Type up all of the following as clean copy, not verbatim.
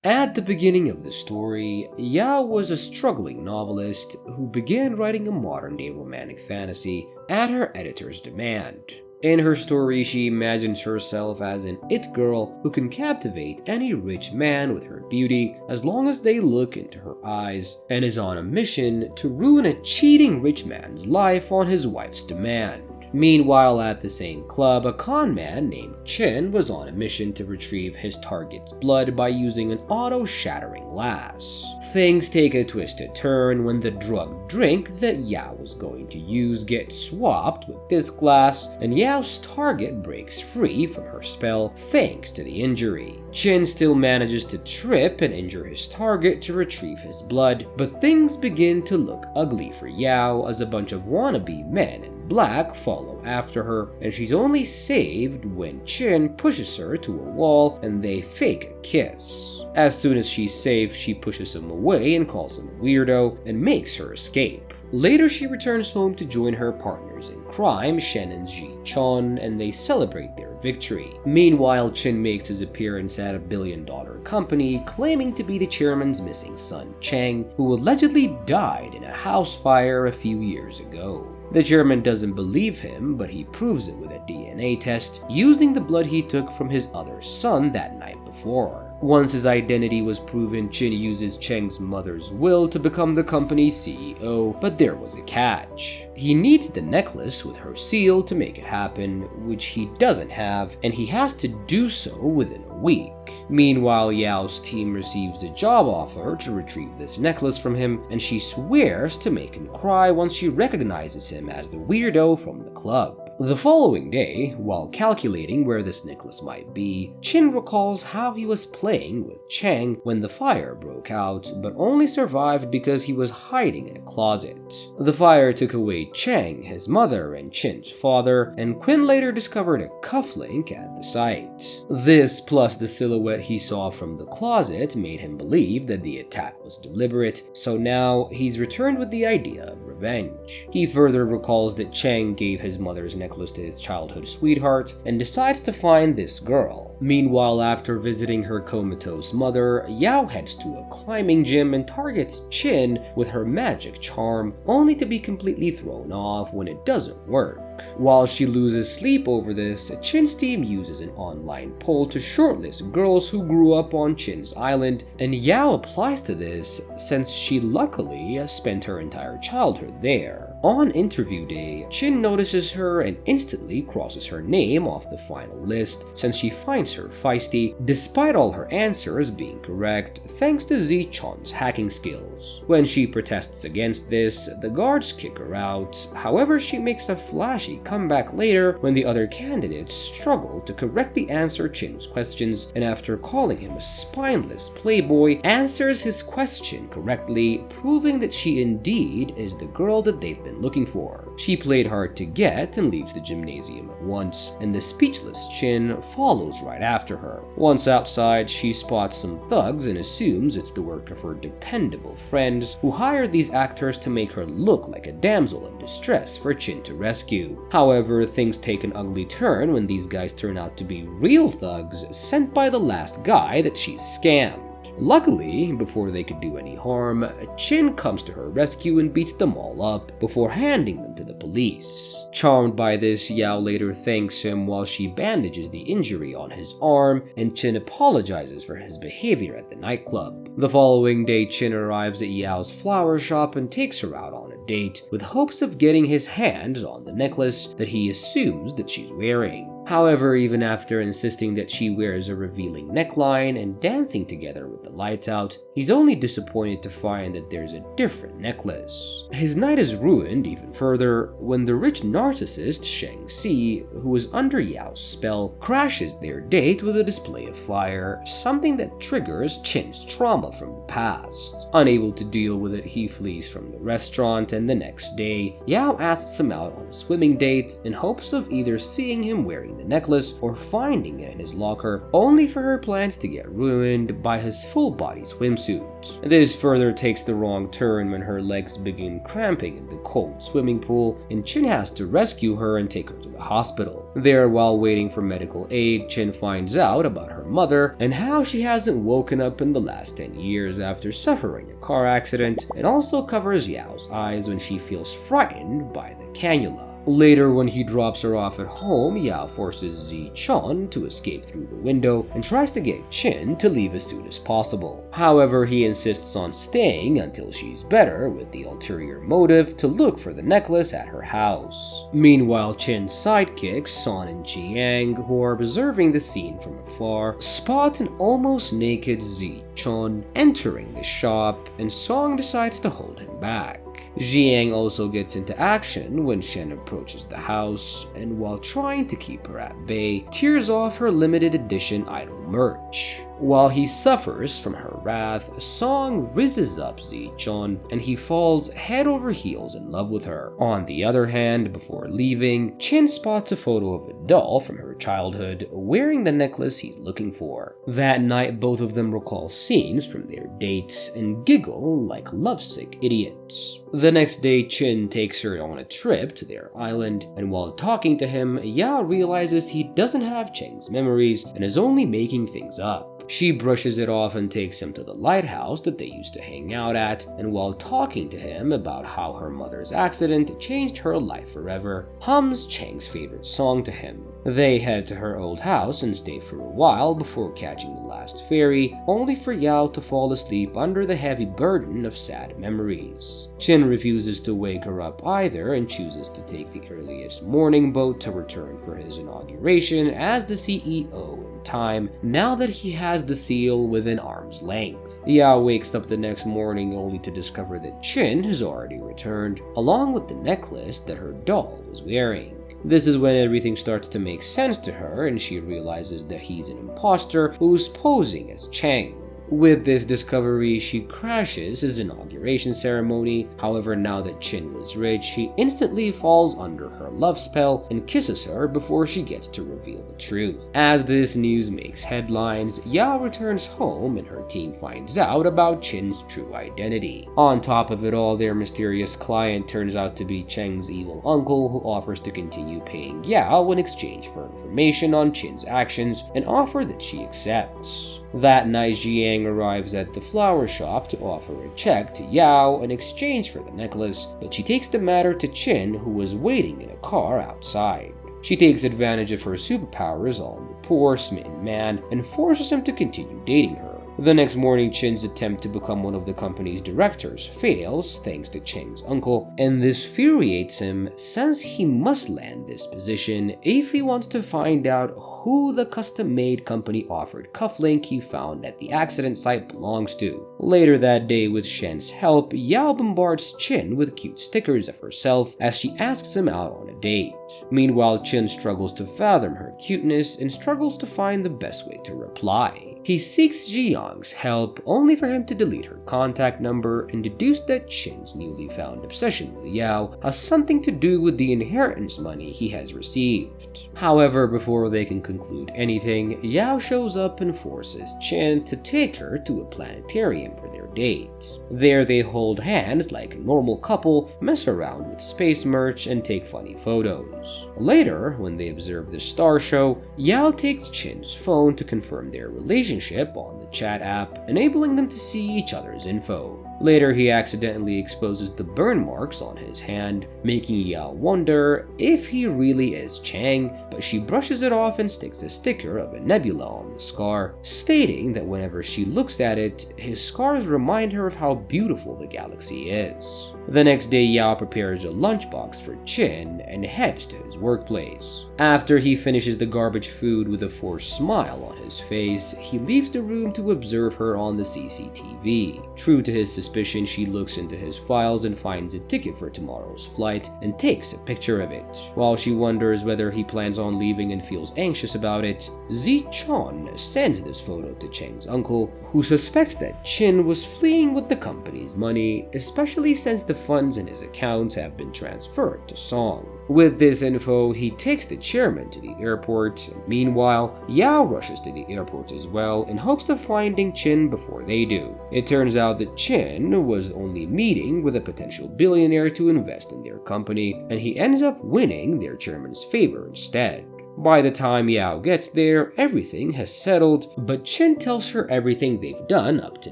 At the beginning of the story, Yao was a struggling novelist who began writing a modern-day romantic fantasy at her editor's demand. In her story, she imagines herself as an it girl who can captivate any rich man with her beauty as long as they look into her eyes, and is on a mission to ruin a cheating rich man's life on his wife's demand. Meanwhile, at the same club, a con man named Chen was on a mission to retrieve his target's blood by using an auto-shattering glass. Things take a twisted turn when the drugged drink that Yao was going to use gets swapped with this glass, and Yao's target breaks free from her spell thanks to the injury. Chen still manages to trip and injure his target to retrieve his blood, but things begin to look ugly for Yao as a bunch of wannabe men in black follow after her, and she's only saved when Chen pushes her to a wall and they fake a kiss. As soon as she's safe, she pushes him away and calls him a weirdo and makes her escape. Later, she returns home to join her partners in crime, Shen and Ji Cheng, and they celebrate their victory. Meanwhile, Chen makes his appearance at a billion-dollar company, claiming to be the chairman's missing son, Cheng, who allegedly died in a house fire a few years ago. The chairman doesn't believe him, but he proves it with a DNA test, using the blood he took from his other son that night before. Once his identity was proven, Chen uses Cheng's mother's will to become the company's CEO, but there was a catch. He needs the necklace with her seal to make it happen, which he doesn't have, and he has to do so within a week. Meanwhile, Yao's team receives a job offer to retrieve this necklace from him, and she swears to make him cry once she recognizes him as the weirdo from the club. The following day, while calculating where this necklace might be, Chen recalls how he was playing with Cheng when the fire broke out, but only survived because he was hiding in a closet. The fire took away Cheng, his mother, and Chen's father, and Quinn later discovered a cufflink at the site. This, plus the silhouette he saw from the closet, made him believe that the attack was deliberate, so now he's returned with the idea of revenge. He further recalls that Cheng gave his mother's necklace to his childhood sweetheart and decides to find this girl. Meanwhile, after visiting her comatose mother, Yao heads to a climbing gym and targets Chen with her magic charm, only to be completely thrown off when it doesn't work. While she loses sleep over this, Chen's team uses an online poll to shortlist girls who grew up on Chen's island, and Yao applies to this since she luckily spent her entire childhood there. On interview day, Chen notices her and instantly crosses her name off the final list since she finds her feisty, despite all her answers being correct thanks to Ji Cheng's hacking skills. When she protests against this, the guards kick her out. However, she makes a flashy comeback later when the other candidates struggle to correctly answer Chen's questions, and after calling him a spineless playboy, answers his question correctly, proving that she indeed is the girl that they've been looking for. She played hard to get and leaves the gymnasium at once, and the speechless Chen follows right after her. Once outside, she spots some thugs and assumes it's the work of her dependable friends who hired these actors to make her look like a damsel in distress for Chen to rescue. However, things take an ugly turn when these guys turn out to be real thugs sent by the last guy that she's scammed. Luckily, before they could do any harm, Chen comes to her rescue and beats them all up before handing them to the police. Charmed by this, Yao later thanks him while she bandages the injury on his arm, and Chen apologizes for his behavior at the nightclub. The following day, Chen arrives at Yao's flower shop and takes her out on a date with hopes of getting his hands on the necklace that he assumes that she's wearing. However, even after insisting that she wears a revealing neckline and dancing together with the lights out, he's only disappointed to find that there's a different necklace. His night is ruined even further when the rich narcissist Shang Si, who is under Yao's spell, crashes their date with a display of fire, something that triggers Chen's trauma from the past. Unable to deal with it, he flees from the restaurant, and the next day, Yao asks him out on a swimming date in hopes of either seeing him wearing the necklace or finding it in his locker, only for her plans to get ruined by his full-body swimsuit. This further takes the wrong turn when her legs begin cramping in the cold swimming pool, and Chin has to rescue her and take her to the hospital. There, while waiting for medical aid, Chin finds out about her mother and how she hasn't woken up in the last 10 years after suffering a car accident, and also covers Yao's eyes when she feels frightened by the cannula. Later, when he drops her off at home, Yao forces Ji Cheng to escape through the window and tries to get Chin to leave as soon as possible. However, he insists on staying until she's better, with the ulterior motive to look for the necklace at her house. Meanwhile, Chin's sidekicks, Son and Jiang, who are observing the scene from afar, spot an almost naked Ji Cheng entering the shop, and Song decides to hold him back. Jiang also gets into action when Shen approaches the house, and while trying to keep her at bay, tears off her limited edition idol merch. While he suffers from her wrath, Song rizzes up Ji Cheng, and he falls head over heels in love with her. On the other hand, before leaving, Chin spots a photo of a doll from her childhood wearing the necklace he's looking for. That night, both of them recall scenes from their date and giggle like lovesick idiots. The next day, Chin takes her on a trip to their island, and while talking to him, Yao realizes he doesn't have Cheng's memories and is only making things up. She brushes it off and takes him to the lighthouse that they used to hang out at, and while talking to him about how her mother's accident changed her life forever, hums Cheng's favorite song to him. They head to her old house and stay for a while before catching the last ferry, only for Yao to fall asleep under the heavy burden of sad memories. Chin refuses to wake her up either and chooses to take the earliest morning boat to return for his inauguration as the CEO in time, now that he has the seal within arm's length. Yao wakes up the next morning only to discover that Chin has already returned, along with the necklace that her doll was wearing. This is when everything starts to make sense to her, and she realizes that he's an impostor who's posing as Cheng. With this discovery, she crashes his inauguration ceremony. However, now that Chin was rich, he instantly falls under her love spell and kisses her before she gets to reveal the truth. As this news makes headlines, Yao returns home and her team finds out about Chin's true identity. On top of it all, their mysterious client turns out to be Cheng's evil uncle, who offers to continue paying Yao in exchange for information on Chin's actions, an offer that she accepts. That night, Jiang arrives at the flower shop to offer a check to Yao in exchange for the necklace, but she takes the matter to Chin, who was waiting in a car outside. She takes advantage of her superpowers on the poor, smitten man and forces him to continue dating her. The next morning, Chin's attempt to become one of the company's directors fails thanks to Cheng's uncle, and this infuriates him since he must land this position if he wants to find out who the custom-made company-offered cufflink he found at the accident site belongs to. Later that day, with Shen's help, Yao bombards Chin with cute stickers of herself as she asks him out on a date. Meanwhile, Chin struggles to fathom her cuteness and struggles to find the best way to reply. He seeks Jiang's help, only for him to delete her contact number and deduce that Chin's newly found obsession with Yao has something to do with the inheritance money he has received. However, before they can conclude anything, Yao shows up and forces Chin to take her to a planetarium for their date. There they hold hands like a normal couple, mess around with space merch, and take funny photos. Later, when they observe the star show, Yao takes Chin's phone to confirm their relationship on the chat app, enabling them to see each other's info. Later, he accidentally exposes the burn marks on his hand, making Yao wonder if he really is Cheng, but she brushes it off and sticks a sticker of a nebula on the scar, stating that whenever she looks at it, his scars remind her of how beautiful the galaxy is. The next day, Yao prepares a lunchbox for Chin and heads to his workplace. After he finishes the garbage food with a forced smile on his face, he leaves the room to observe her on the CCTV. True to his suspicion, she looks into his files and finds a ticket for tomorrow's flight and takes a picture of it. While she wonders whether he plans on leaving and feels anxious about it, Ji Cheng sends this photo to Cheng's uncle, who suspects that Chin was fleeing with the company's money, especially since the funds in his accounts have been transferred to Song. With this info, he takes the chairman to the airport. Meanwhile, Yao rushes to the airport as well in hopes of finding Chen before they do. It turns out that Chen was only meeting with a potential billionaire to invest in their company, and he ends up winning their chairman's favor instead. By the time Yao gets there, everything has settled, but Chen tells her everything they've done up to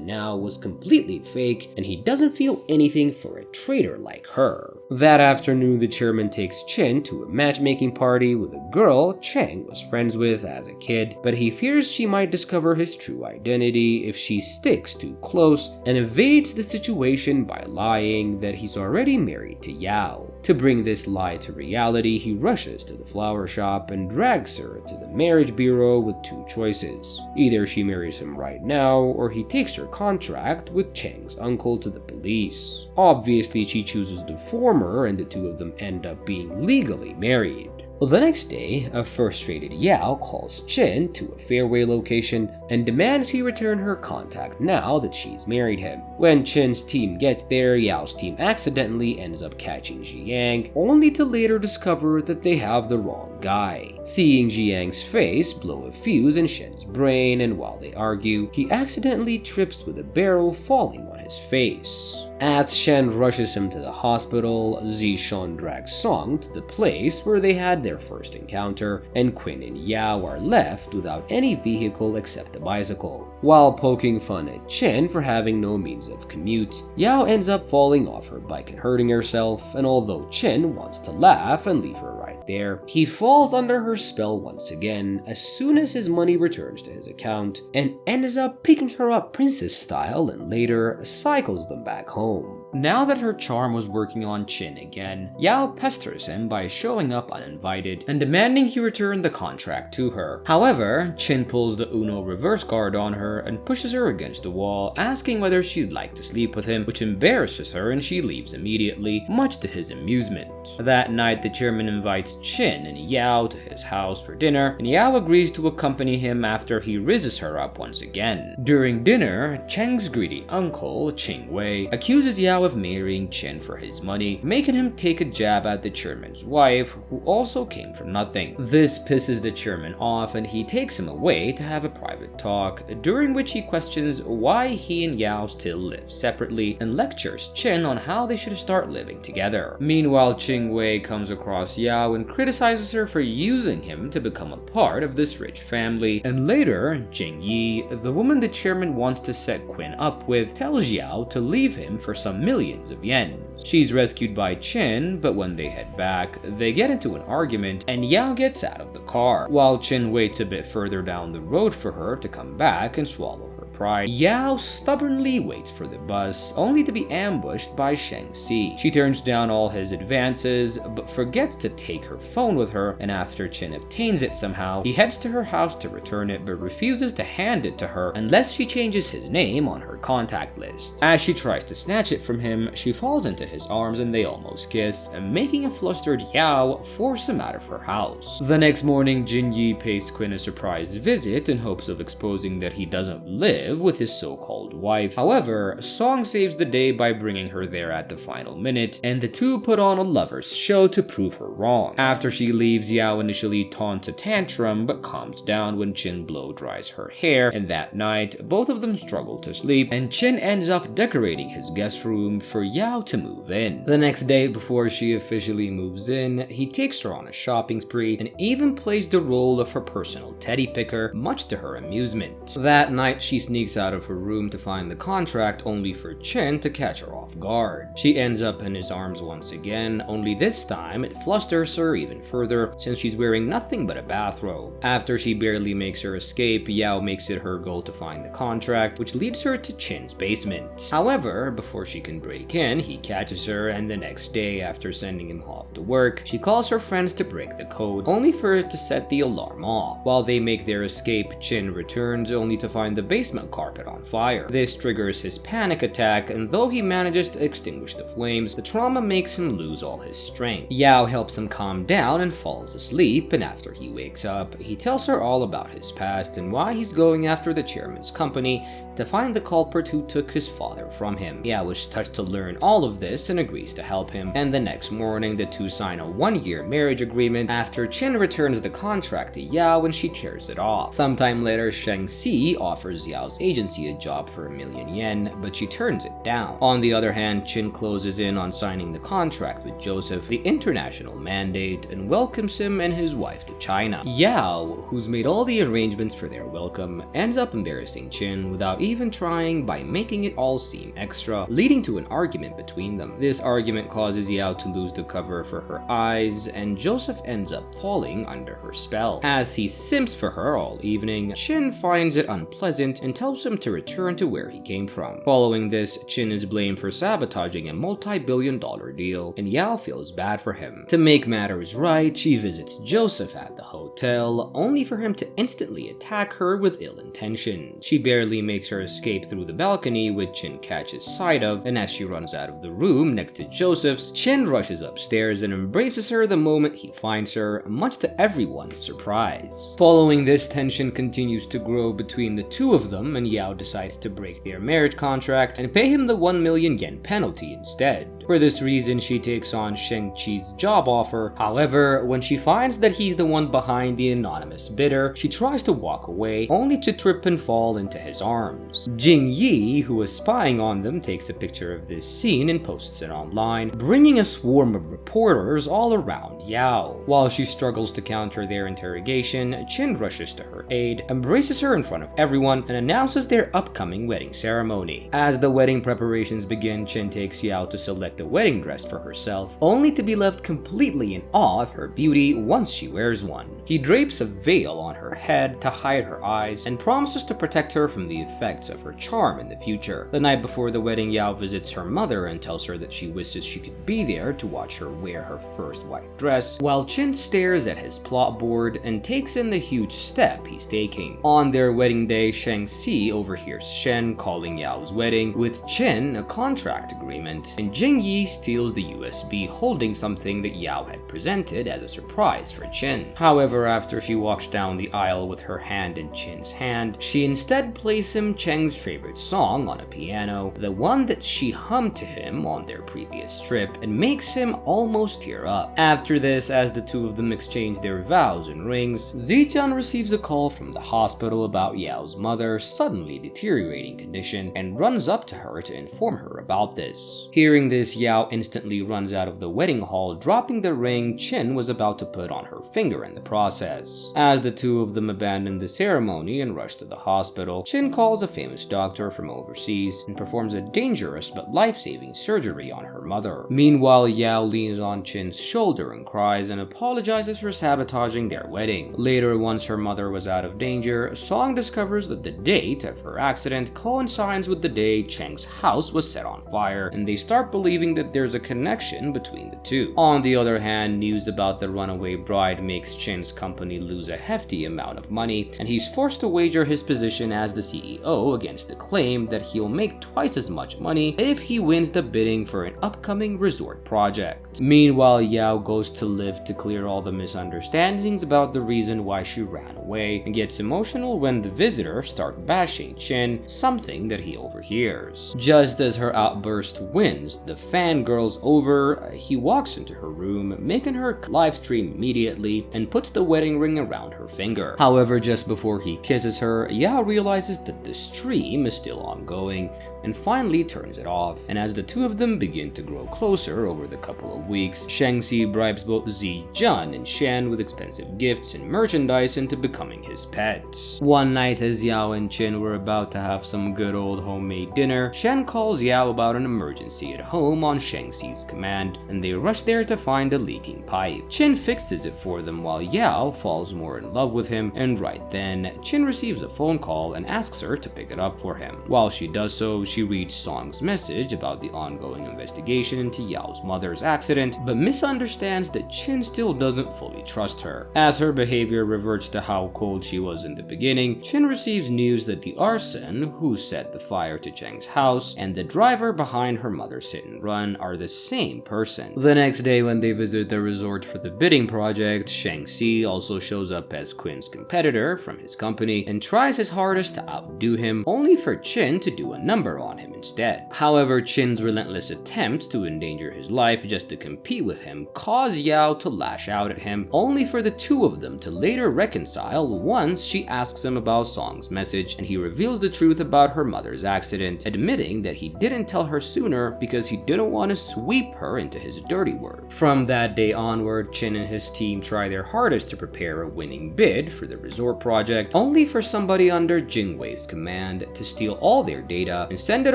now was completely fake and he doesn't feel anything for a traitor like her. That afternoon, the chairman takes Chen to a matchmaking party with a girl Cheng was friends with as a kid, but he fears she might discover his true identity if she sticks too close and evades the situation by lying that he's already married to Yao. To bring this lie to reality, he rushes to the flower shop and drags her to the marriage bureau with two choices. Either she marries him right now, or he takes her contract with Cheng's uncle to the police. Obviously, she chooses the former, and the two of them end up being legally married. The next day, a frustrated Yao calls Chen to a fairway location and demands he return her contact now that she's married him. When Chen's team gets there, Yao's team accidentally ends up catching Zhang, only to later discover that they have the wrong guy. Seeing Zhang's face blow a fuse in Shen's brain, and while they argue, he accidentally trips with a barrel falling on his face. As Shen rushes him to the hospital, Zishan drags Song to the place where they had their first encounter, and Quinn and Yao are left without any vehicle except a bicycle. While poking fun at Chen for having no means of commute, Yao ends up falling off her bike and hurting herself, and although Chen wants to laugh and leave her right there, he falls under her spell once again as soon as his money returns to his account, and ends up picking her up princess style and later cycles them back home. Now that her charm was working on Chen again, Yao pesters him by showing up uninvited and demanding he return the contract to her. However, Chen pulls the Uno reverse card on her and pushes her against the wall, asking whether she'd like to sleep with him, which embarrasses her and she leaves immediately, much to his amusement. That night, the chairman invites Chen and Yao to his house for dinner, and Yao agrees to accompany him after he rizzes her up once again. During dinner, Cheng's greedy uncle, Ching Wei, accuses Yao of marrying Chen for his money, making him take a jab at the chairman's wife, who also came from nothing. This pisses the chairman off and he takes him away to have a private talk, during which he questions why he and Yao still live separately and lectures Chen on how they should start living together. Meanwhile, Ching Wei comes across Yao and criticizes her for using him to become a part of this rich family, and later, Jing Yi, the woman the chairman wants to set Quinn up with, tells Yao to leave him for some millions of yen. She's rescued by Chen, but when they head back, they get into an argument and Yao gets out of the car, while Chen waits a bit further down the road for her to come back and swallow her pride. Yao stubbornly waits for the bus, only to be ambushed by Shang Xi. She turns down all his advances, but forgets to take her phone with her, and after Chen obtains it somehow, he heads to her house to return it, but refuses to hand it to her unless she changes his name on her contact list. As she tries to snatch it from him, she falls into his arms and they almost kiss, making a flustered Yao force him out of her house. The next morning, Jin Yi pays Quinn a surprise visit in hopes of exposing that he doesn't live with his so-called wife. However, Song saves the day by bringing her there at the final minute, and the two put on a lover's show to prove her wrong. After she leaves, Yao initially taunts a tantrum but calms down when Chin blow dries her hair, and that night, both of them struggle to sleep, and Chin ends up decorating his guest room for Yao to move in. The next day, before she officially moves in, he takes her on a shopping spree and even plays the role of her personal teddy picker, much to her amusement. That night, she sneaks out of her room to find the contract, only for Chen to catch her off guard. She ends up in his arms once again, only this time it flusters her even further since she's wearing nothing but a bathrobe. After she barely makes her escape, Yao makes it her goal to find the contract, which leads her to Chen's basement. However, before she can break in, he catches her, and the next day, after sending him off to work, she calls her friends to break the code, only for it to set the alarm off. While they make their escape, Chen returns only to find the basement the carpet on fire. This triggers his panic attack, and though he manages to extinguish the flames, the trauma makes him lose all his strength. Yao helps him calm down and falls asleep, and after he wakes up, he tells her all about his past and why he's going after the chairman's company to find the culprit who took his father from him. Yao is touched to learn all of this and agrees to help him, and the next morning the two sign a 1-year marriage agreement after Chen returns the contract to Yao and she tears it off. Sometime later, Sheng Si offers Yao's agency a job for 1 million yen, but she turns it down. On the other hand, Chen closes in on signing the contract with Joseph, the international mandate, and welcomes him and his wife to China. Yao, who's made all the arrangements for their welcome, ends up embarrassing Chen without even trying by making it all seem extra, leading to an argument between them. This argument causes Yao to lose the cover for her eyes, and Joseph ends up falling under her spell. As he simps for her all evening, Chen finds it unpleasant and tells him to return to where he came from. Following this, Chen is blamed for sabotaging a multi-billion-dollar deal, and Yao feels bad for him. To make matters right, she visits Joseph at the hotel, only for him to instantly attack her with ill intention. She barely makes her escape through the balcony, which Chen catches sight of, and as she runs out of the room next to Joseph's, Chen rushes upstairs and embraces her the moment he finds her, much to everyone's surprise. Following this, tension continues to grow between the two of them, and Yao decides to break their marriage contract and pay him the 1 million yen penalty instead. For this reason, she takes on Sheng Chi's job offer. However, when she finds that he's the one behind the anonymous bidder, she tries to walk away, only to trip and fall into his arms. Jing Yi, who was spying on them, takes a picture of this scene and posts it online, bringing a swarm of reporters all around Yao. While she struggles to counter their interrogation, Chen rushes to her aid, embraces her in front of everyone, and announces their upcoming wedding ceremony. As the wedding preparations begin, Chen takes Yao to select a wedding dress for herself, only to be left completely in awe of her beauty once she wears one. He drapes a veil on her head to hide her eyes and promises to protect her from the effects of her charm in the future. The night before the wedding, Yao visits her mother and tells her that she wishes she could be there to watch her wear her first white dress, while Chen stares at his plot board and takes in the huge step he's taking. On their wedding day, Sheng Si overhears Shen calling Yao's wedding with Chen a contract agreement, and Jing Yi steals the USB holding something that Yao had presented as a surprise for Chen. However, after she walks down the aisle with her hand in Chen's hand, she instead plays him Cheng's favorite song on a piano, the one that she hummed to him on their previous trip, and makes him almost tear up. After this, as the two of them exchange their vows and rings, Ji Cheng receives a call from the hospital about Yao's mother suddenly deteriorating condition and runs up to her to inform her about this. Hearing this, Yao instantly runs out of the wedding hall, dropping the ring Chen was about to put on her finger in the process. As the two of them abandon the ceremony and rush to the hospital, Chen calls a famous doctor from overseas and performs a dangerous but life-saving surgery on her mother. Meanwhile, Yao leans on Chen's shoulder and cries and apologizes for sabotaging their wedding. Later, once her mother was out of danger, Song discovers that the date of her accident coincides with the day Cheng's house was set on fire, and they start believing that there's a connection between the two. On the other hand, news about the runaway bride makes Chen's company lose a hefty amount of money, and he's forced to wager his position as the CEO against the claim that he'll make twice as much money if he wins the bidding for an upcoming resort project. Meanwhile, Yao goes to live to clear all the misunderstandings about the reason why she ran away, and gets emotional when the visitors start bashing Chen, something that he overhears. Just as her outburst wins the fangirls over, he walks into her room, making her livestream immediately, and puts the wedding ring around her finger. However, just before he kisses her, Yao realizes that the stream is still ongoing, and finally turns it off. And as the two of them begin to grow closer over the couple of weeks, Sheng Si bribes both Ji Cheng and Shen with expensive gifts and merchandise into becoming his pets. One night, as Yao and Chen were about to have some good old homemade dinner, Shen calls Yao about an emergency at home on Sheng Si's command, and they rush there to find a leaking pipe. Chen fixes it for them while Yao falls more in love with him, and right then, Chen receives a phone call and asks her to pick it up for him. While she does so, she reads Song's message about the ongoing investigation into Yao's mother's accident, but misunderstands that Chen still doesn't fully trust her. As her behavior reverts to how cold she was in the beginning, Chen receives news that that the arson who set the fire to Cheng's house and the driver behind her mother's hit and run are the same person. The next day, when they visit the resort for the bidding project, Shang Xi also shows up as Qian's competitor from his company and tries his hardest to outdo him, only for Qin to do a number on him instead. However, Qin's relentless attempts to endanger his life just to compete with him cause Yao to lash out at him, only for the two of them to later reconcile once she asks him about Song's message and he reveals the truth about her mother's accident, admitting that he didn't tell her sooner because he didn't want to sweep her into his dirty work. From that day onward, Qin and his team try their hardest to prepare a winning bid for the resort project, only for somebody under Jingwei's command to steal all their data and send it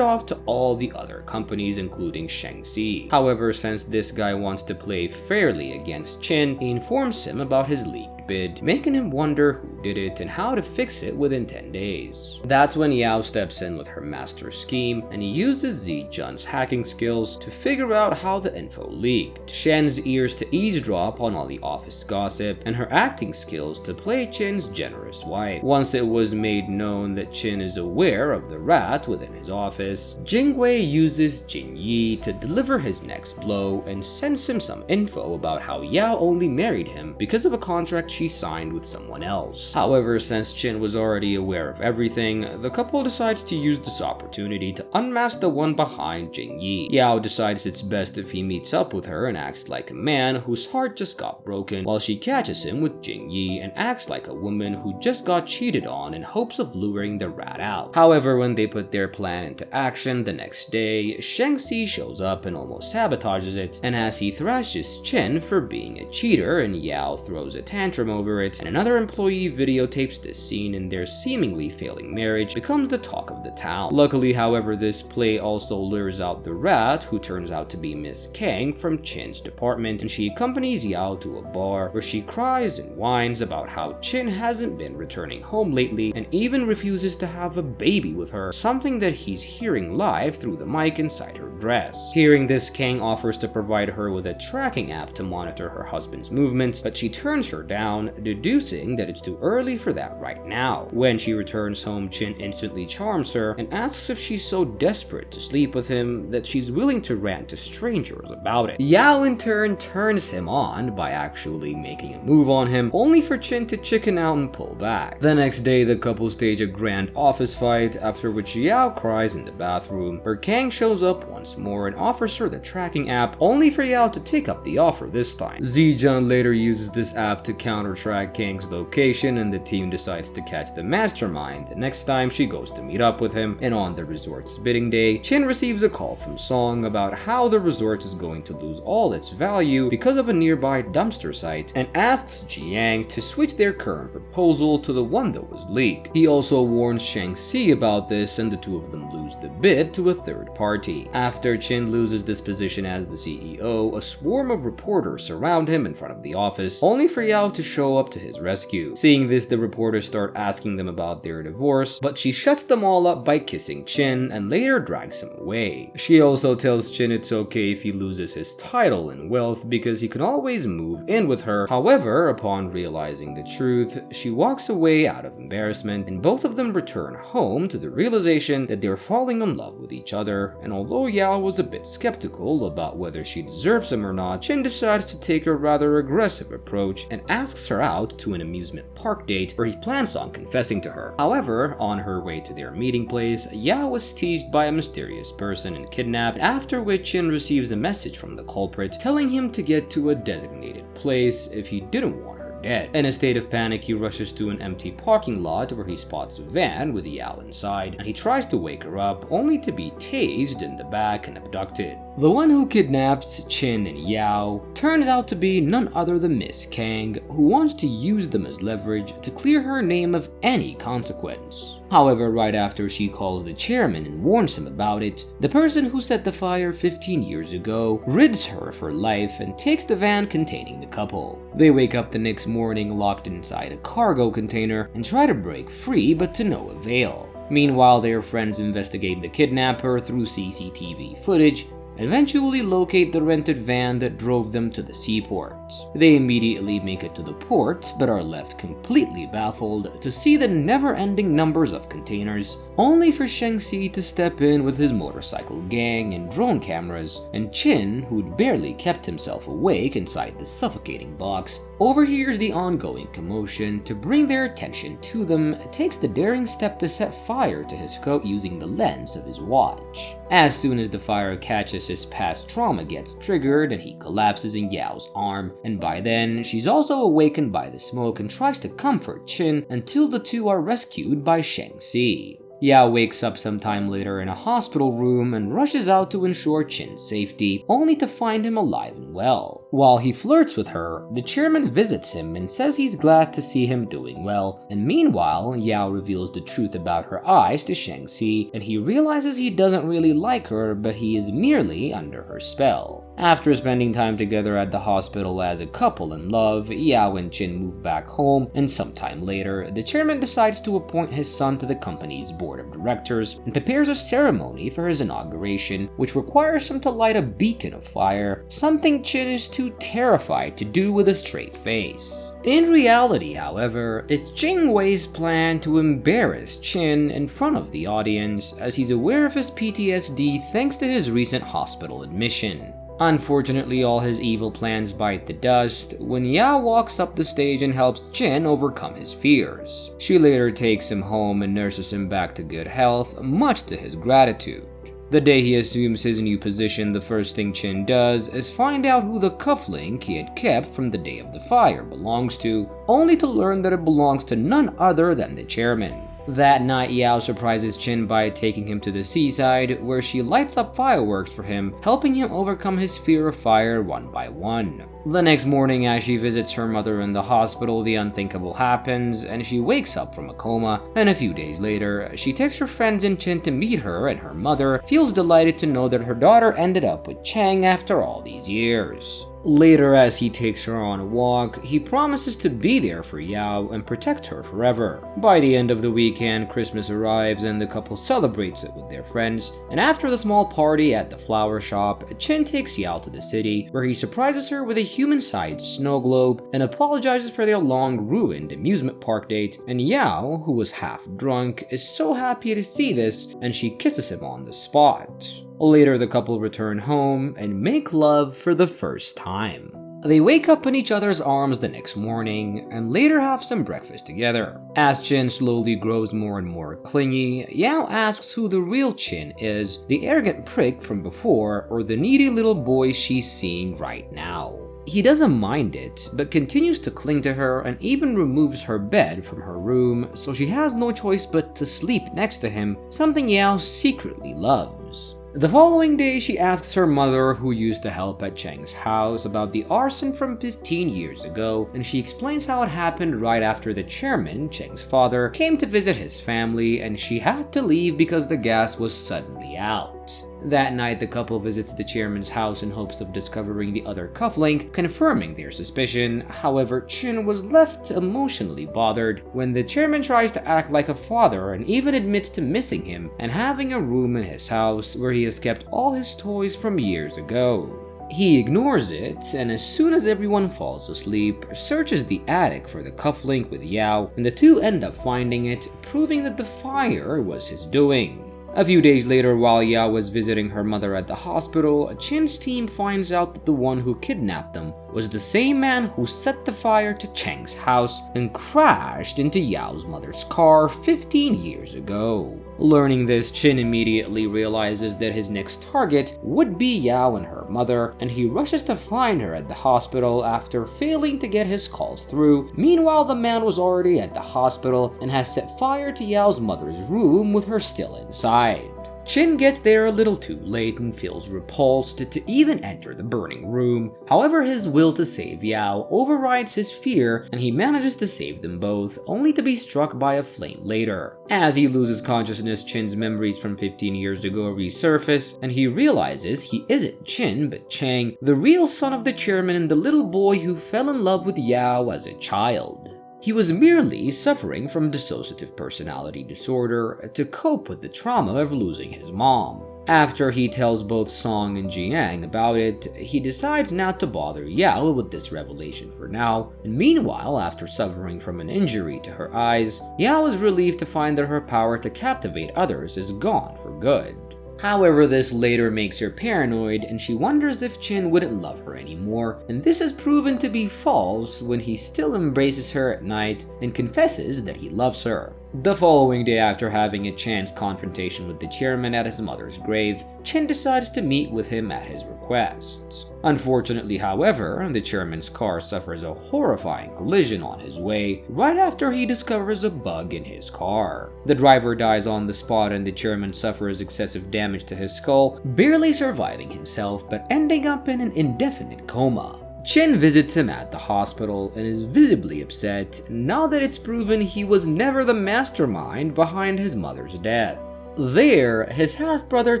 off to all the other companies, including Shangxi. However, since this guy wants to play fairly against Qin, he informs him about his leaked bid, making him wonder who did it and how to fix it within 10 days. That's when Yao steps in with her master scheme, and he uses Ji Cheng's hacking skills to figure out how the info leaked, Shen's ears to eavesdrop on all the office gossip, and her acting skills to play Qin's generous wife. Once it was made known that Qin is aware of the rat within his office, Jingwei uses Jin Yi to deliver his next blow and sends him some info about how Yao only married him because of a contract she signed with someone else. However, since Qin was already aware of everything, the couple decides to use this opportunity to unmask the one behind Jing Yi. Yao decides it's best if he meets up with her and acts like a man whose heart just got broken, while she catches him with Jing Yi and acts like a woman who just got cheated on in hopes of luring the rat out. However, when they put their plan into action the next day, Shangxi shows up and almost sabotages it, and as he thrashes Qin for being a cheater and Yao throws a tantrum over it, and another employee videotapes this scene, and their seemingly failing marriage becomes the talk of the town. Luckily, however, this play also lures out the rat, who turns out to be Miss Kang from Qin's department, and she accompanies Yao to a bar where she cries and whines about how Qin hasn't been returning home lately and even refuses to have a baby with her, something that he's hearing live through the mic inside her dress. Hearing this, Kang offers to provide her with a tracking app to monitor her husband's movements, but she turns her down, deducing that it's too early for that right now. When she returns home, Qin instantly charms her and asks if she's so desperate to sleep with him that she's willing to rant to strangers about it. Yao in turn turns him on by actually making a move on him, only for Qin to chicken out and pull back. The next day, the couple stage a grand office fight, after which Yao cries in the bathroom, where Kang shows up once more and offers her the tracking app, only for Yao to take up the offer this time. Zhang later uses this app to counter-track Kang's location, and the team decides to catch the mastermind the next time she goes to meet up with him. And on the resort's bidding day, Qin receives a call from Song about how the resort is going to lose all its value because of a nearby dumpster site, and asks Jiang to switch their current proposal to the one that was leaked. He also warns Shangxi about this, and the two of them lose the bid to a third party. After Qin loses this position as the CEO, a swarm of reporters surround him in front of the office, only for Yao to show up to his rescue. Seeing this, the reporters start asking them about their divorce, but she shuts them all up by kissing Qin and later drags him away. She also tells Qin it's okay if he loses his title and wealth because he can always move in with her. However, upon realizing the truth, she walks away out of embarrassment, and both of them return home to the realization that they're falling in love with each other. And although Yao was a bit skeptical about whether she deserves him or not, Qin decides to take a rather aggressive approach and asks her out to an amusement park date where he plans on confessing to her. However, on her way to their meeting place, Yao was teased by a mysterious person and kidnapped, after which Qin receives a message from the culprit telling him to get to a designated place if he didn't want her dead. In a state of panic, he rushes to an empty parking lot where he spots a van with Yao inside, and he tries to wake her up, only to be tased in the back and abducted. The one who kidnaps Qin and Yao turns out to be none other than Miss Kang, who wants to use them as leverage to clear her name of any consequence. However, right after she calls the chairman and warns him about it, the person who set the fire 15 years ago rids her of her life and takes the van containing the couple. They wake up the next morning locked inside a cargo container and try to break free, but to no avail. Meanwhile, their friends investigate the kidnapper through CCTV footage, eventually locate the rented van that drove them to the seaport. They immediately make it to the port, but are left completely baffled to see the never-ending numbers of containers, only for Shang-Chi to step in with his motorcycle gang and drone cameras, and Qin, who'd barely kept himself awake inside the suffocating box, overhears the ongoing commotion. To bring their attention to them, takes the daring step to set fire to his coat using the lens of his watch. As soon as the fire catches, his past trauma gets triggered and he collapses in Yao's arm, and by then she's also awakened by the smoke and tries to comfort Qin until the two are rescued by Shang-Chi. Yao wakes up sometime later in a hospital room and rushes out to ensure Qin's safety, only to find him alive and well. While he flirts with her, the chairman visits him and says he's glad to see him doing well, and meanwhile, Yao reveals the truth about her eyes to Shang-Chi, and he realizes he doesn't really like her, but he is merely under her spell. After spending time together at the hospital as a couple in love, Yao and Qin move back home, and sometime later, the chairman decides to appoint his son to the company's board of directors and prepares a ceremony for his inauguration, which requires him to light a beacon of fire, something Qin is too terrified to do with a straight face. In reality, however, it's Jing Wei's plan to embarrass Qin in front of the audience, as he's aware of his PTSD thanks to his recent hospital admission. Unfortunately, all his evil plans bite the dust when Yao walks up the stage and helps Qin overcome his fears. She later takes him home and nurses him back to good health, much to his gratitude. The day he assumes his new position, the first thing Qin does is find out who the cufflink he had kept from the day of the fire belongs to, only to learn that it belongs to none other than the chairman. That night, Yao surprises Qin by taking him to the seaside, where she lights up fireworks for him, helping him overcome his fear of fire one by one. The next morning, as she visits her mother in the hospital, the unthinkable happens, and she wakes up from a coma, and a few days later, she takes her friends and Qin to meet her, and her mother feels delighted to know that her daughter ended up with Chang after all these years. Later, as he takes her on a walk, he promises to be there for Yao and protect her forever. By the end of the weekend, Christmas arrives and the couple celebrates it with their friends, and after the small party at the flower shop, Qin takes Yao to the city, where he surprises her with a human-sized snow globe and apologizes for their long-ruined amusement park date, and Yao, who was half drunk, is so happy to see this, and she kisses him on the spot. Later, the couple return home and make love for the first time. They wake up in each other's arms the next morning, and later have some breakfast together. As Qin slowly grows more and more clingy, Yao asks who the real Qin is, the arrogant prick from before, or the needy little boy she's seeing right now. He doesn't mind it, but continues to cling to her and even removes her bed from her room, so she has no choice but to sleep next to him, something Yao secretly loves. The following day, she asks her mother, who used to help at Cheng's house, about the arson from 15 years ago, and she explains how it happened right after the chairman, Cheng's father, came to visit his family, and she had to leave because the gas was suddenly out. That night, the couple visits the chairman's house in hopes of discovering the other cufflink, confirming their suspicion. However, Qin was left emotionally bothered when the chairman tries to act like a father and even admits to missing him and having a room in his house where he has kept all his toys from years ago. He ignores it, and as soon as everyone falls asleep, searches the attic for the cufflink with Yao, and the two end up finding it, proving that the fire was his doing. A few days later, while Yao was visiting her mother at the hospital, Qin's team finds out that the one who kidnapped them was the same man who set the fire to Cheng's house and crashed into Yao's mother's car 15 years ago. Learning this, Qin immediately realizes that his next target would be Yao and her mother, and he rushes to find her at the hospital after failing to get his calls through. Meanwhile, the man was already at the hospital and has set fire to Yao's mother's room with her still inside. Qin gets there a little too late and feels repulsed to even enter the burning room. However, his will to save Yao overrides his fear, and he manages to save them both, only to be struck by a flame later. As he loses consciousness, Qin's memories from 15 years ago resurface, and he realizes he isn't Qin but Cheng, the real son of the chairman and the little boy who fell in love with Yao as a child. He was merely suffering from dissociative personality disorder to cope with the trauma of losing his mom. After he tells both Song and Jiang about it, he decides not to bother Yao with this revelation for now, and meanwhile, after suffering from an injury to her eyes, Yao is relieved to find that her power to captivate others is gone for good. However, this later makes her paranoid, and she wonders if Chin wouldn't love her anymore, and this is proven to be false when he still embraces her at night and confesses that he loves her. The following day, after having a chance confrontation with the chairman at his mother's grave, Chin decides to meet with him at his request. Unfortunately, however, the chairman's car suffers a horrifying collision on his way right after he discovers a bug in his car. The driver dies on the spot and the chairman suffers excessive damage to his skull, barely surviving himself but ending up in an indefinite coma. Chin visits him at the hospital and is visibly upset now that it's proven he was never the mastermind behind his mother's death. There, his half-brother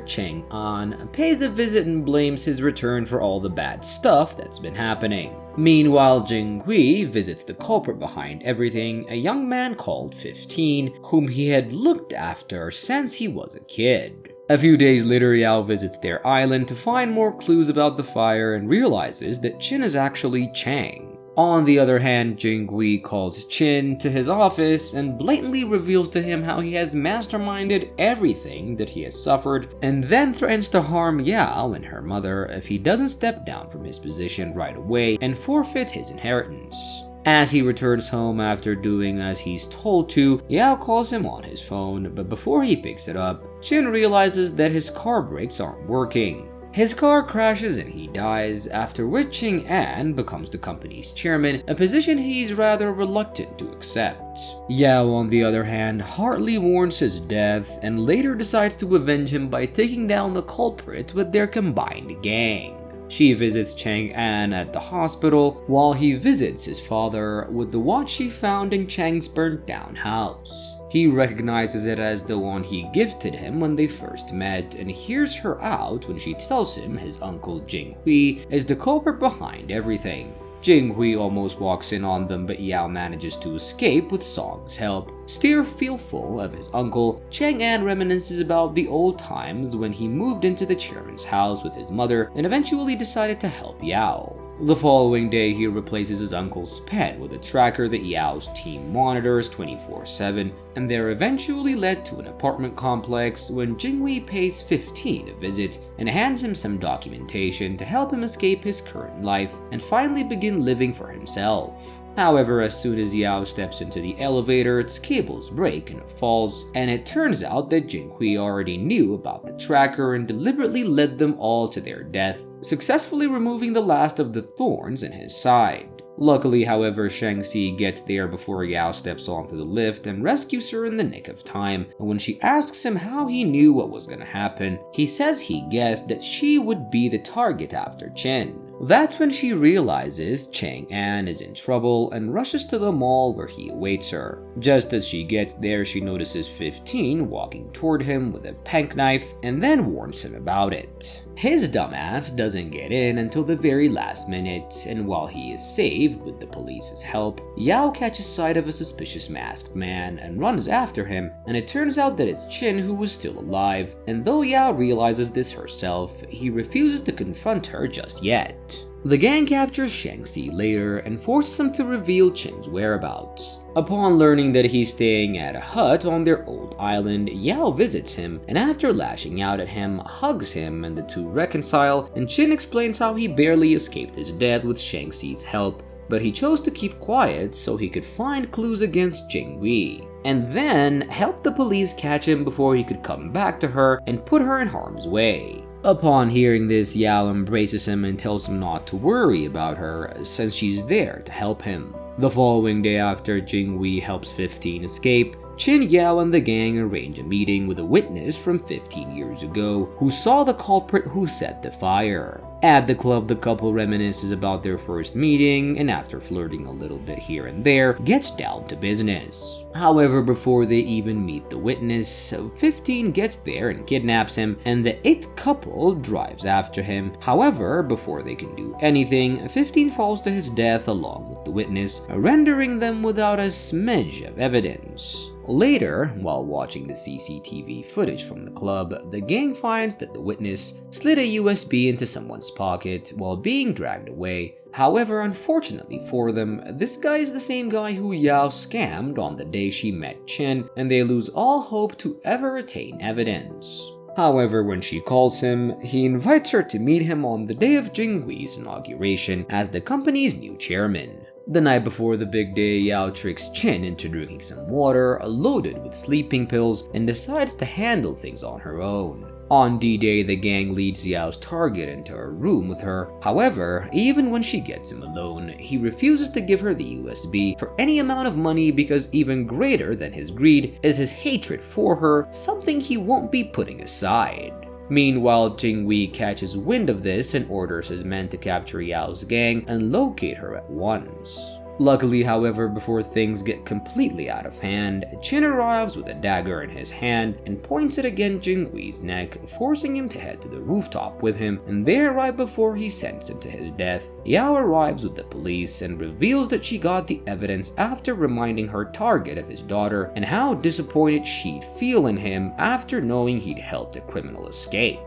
Cheng An pays a visit and blames his return for all the bad stuff that's been happening. Meanwhile, Jing Hui visits the culprit behind everything, a young man called 15, whom he had looked after since he was a kid. A few days later, Yao visits their island to find more clues about the fire and realizes that Chin is actually Chang. On the other hand, Jing Hui calls Chin to his office and blatantly reveals to him how he has masterminded everything that he has suffered, and then threatens to harm Yao and her mother if he doesn't step down from his position right away and forfeit his inheritance. As he returns home after doing as he's told to, Yao calls him on his phone, but before he picks it up, Chin realizes that his car brakes aren't working. His car crashes and he dies, after which Ching An becomes the company's chairman, a position he's rather reluctant to accept. Yao, on the other hand, hardly mourns his death and later decides to avenge him by taking down the culprit with their combined gang. She visits Chang An at the hospital while he visits his father with the watch she found in Chang's burnt down house. He recognizes it as the one he gifted him when they first met and hears her out when she tells him his uncle Jing Hui is the culprit behind everything. Jing Hui almost walks in on them, but Yao manages to escape with Song's help. Still fearful of his uncle, Chang An reminisces about the old times when he moved into the chairman's house with his mother and eventually decided to help Yao. The following day, he replaces his uncle's pet with a tracker that Yao's team monitors 24/7, and they're eventually led to an apartment complex when Jinghui pays 15 a visit and hands him some documentation to help him escape his current life and finally begin living for himself. However, as soon as Yao steps into the elevator, its cables break and it falls, and it turns out that Jinghui already knew about the tracker and deliberately led them all to their death, successfully removing the last of the thorns in his side. Luckily, however, Shang-Chi gets there before Yao steps onto the lift and rescues her in the nick of time, and when she asks him how he knew what was gonna happen, he says he guessed that she would be the target after Chen. That's when she realizes Chang An is in trouble and rushes to the mall where he awaits her. Just as she gets there, she notices 15 walking toward him with a penknife and then warns him about it. His dumbass doesn't get in until the very last minute, and while he is saved with the police's help, Yao catches sight of a suspicious masked man and runs after him, and it turns out that it's Chin who was still alive, and though Yao realizes this herself, he refuses to confront her just yet. The gang captures Shang-Chi later and forces him to reveal Chin's whereabouts. Upon learning that he's staying at a hut on their old island, Yao visits him and after lashing out at him, hugs him and the two reconcile, and Chin explains how he barely escaped his death with Shang-Chi's help, but he chose to keep quiet so he could find clues against Jinghui, and then help the police catch him before he could come back to her and put her in harm's way. Upon hearing this, Yao embraces him and tells him not to worry about her since she's there to help him. The following day, after Jinghui helps 15 escape, Chin, Yao, and the gang arrange a meeting with a witness from 15 years ago who saw the culprit who set the fire. At the club, the couple reminisces about their first meeting, and after flirting a little bit here and there, gets down to business. However, before they even meet the witness, 15 gets there and kidnaps him, and the it couple drives after him. However, before they can do anything, 15 falls to his death along with the witness, rendering them without a smidge of evidence. Later, while watching the CCTV footage from the club, the gang finds that the witness slid a USB into someone's pocket while being dragged away. However, unfortunately for them, this guy is the same guy who Yao scammed on the day she met Chen, and they lose all hope to ever attain evidence. However, when she calls him, he invites her to meet him on the day of Jinghui's inauguration as the company's new chairman. The night before the big day, Yao tricks Chen into drinking some water loaded with sleeping pills and decides to handle things on her own. On D-Day, the gang leads Yao's target into a room with her. However, even when she gets him alone, he refuses to give her the USB for any amount of money because even greater than his greed is his hatred for her, something he won't be putting aside. Meanwhile, Jinghui catches wind of this and orders his men to capture Yao's gang and locate her at once. Luckily, however, before things get completely out of hand, Chen arrives with a dagger in his hand and points it against Jinghui's neck, forcing him to head to the rooftop with him, and there, right before he sends him to his death, Yao arrives with the police and reveals that she got the evidence after reminding her target of his daughter and how disappointed she'd feel in him after knowing he'd helped a criminal escape.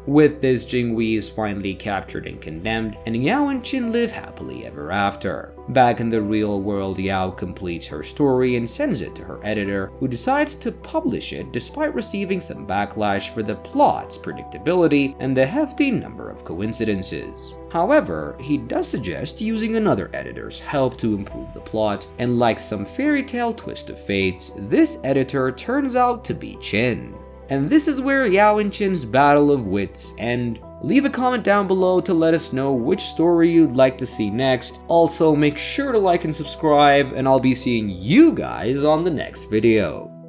With this, Jinghui is finally captured and condemned, and Yao and Chen live happily ever after. Back in the real world, Yao completes her story and sends it to her editor, who decides to publish it despite receiving some backlash for the plot's predictability and the hefty number of coincidences. However, he does suggest using another editor's help to improve the plot, and like some fairy tale twist of fate, this editor turns out to be Chen. And this is where Yao and Chen's battle of wits end. Leave a comment down below to let us know which story you'd like to see next. Also, make sure to like and subscribe, and I'll be seeing you guys on the next video.